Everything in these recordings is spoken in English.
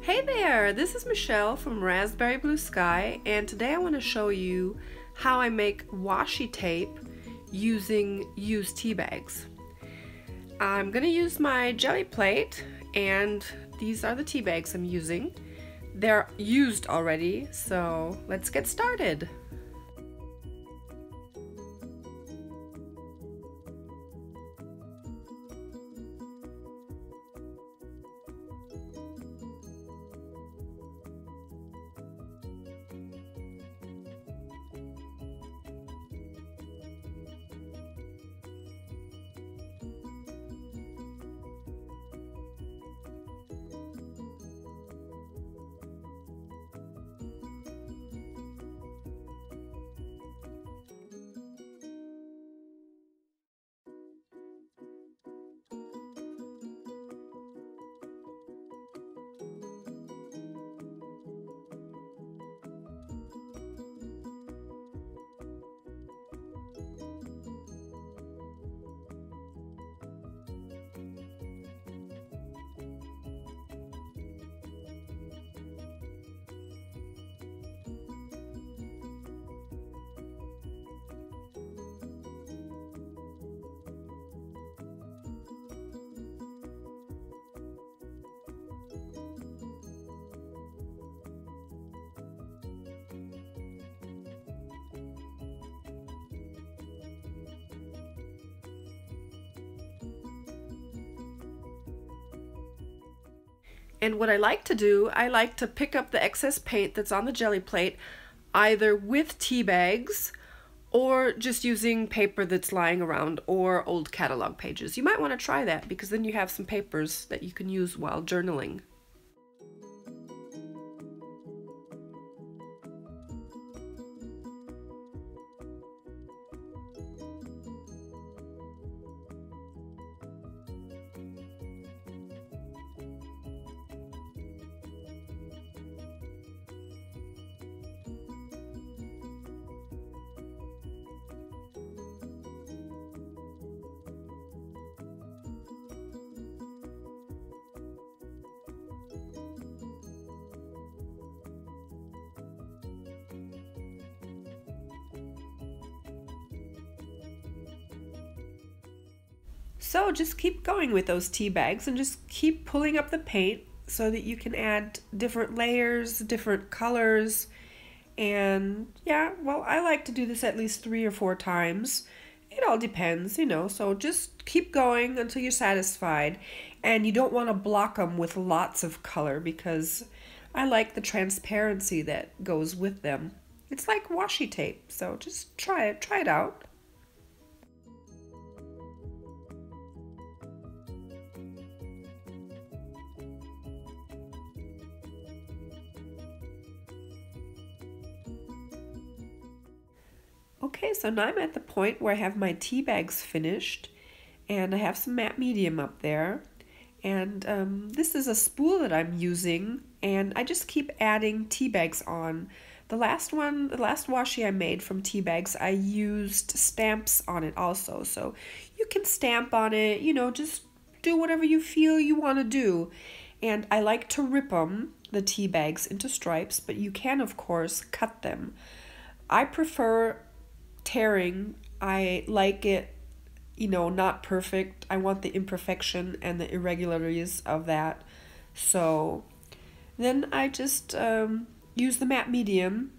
Hey there, this is Michelle from Raspberry Blue Sky, and today I want to show you how I make washi tape using used tea bags. I'm going to use my jelly plate, and these are the tea bags I'm using. They're used already, so let's get started. And what I like to do, I like to pick up the excess paint that's on the jelly plate, either with tea bags or just using paper that's lying around or old catalog pages. You might want to try that because then you have some papers that you can use while journaling. So just keep going with those tea bags and just keep pulling up the paint so that you can add different layers, different colors. And yeah, well, I like to do this at least 3 or 4 times. It all depends, so just keep going until you're satisfied. And you don't want to block them with lots of color because I like the transparency that goes with them. It's like washi tape, so just try it out. Okay, so now I'm at the point where I have my tea bags finished and I have some matte medium up there. And this is a spool that I'm using and I just keep adding tea bags on. The last washi I made from tea bags, I used stamps on it also. So you can stamp on it, just do whatever you feel you want to do. And I like to rip them, the tea bags, into stripes, but you can, of course, cut them. I prefer tearing. I like it, not perfect. I want the imperfection and the irregularities of that. So then I just use the matte medium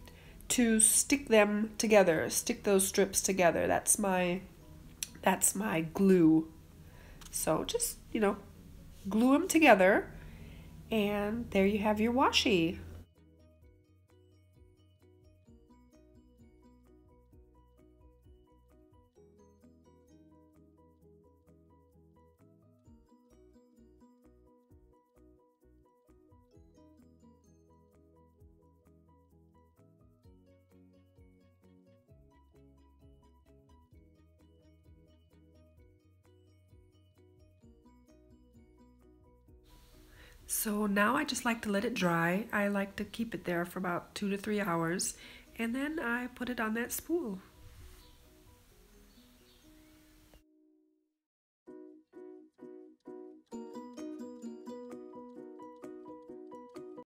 to stick them together, stick those strips together. That's my glue. So just, glue them together and there you have your washi. So now I just like to let it dry. I like to keep it there for about 2 to 3 hours and then I put it on that spool.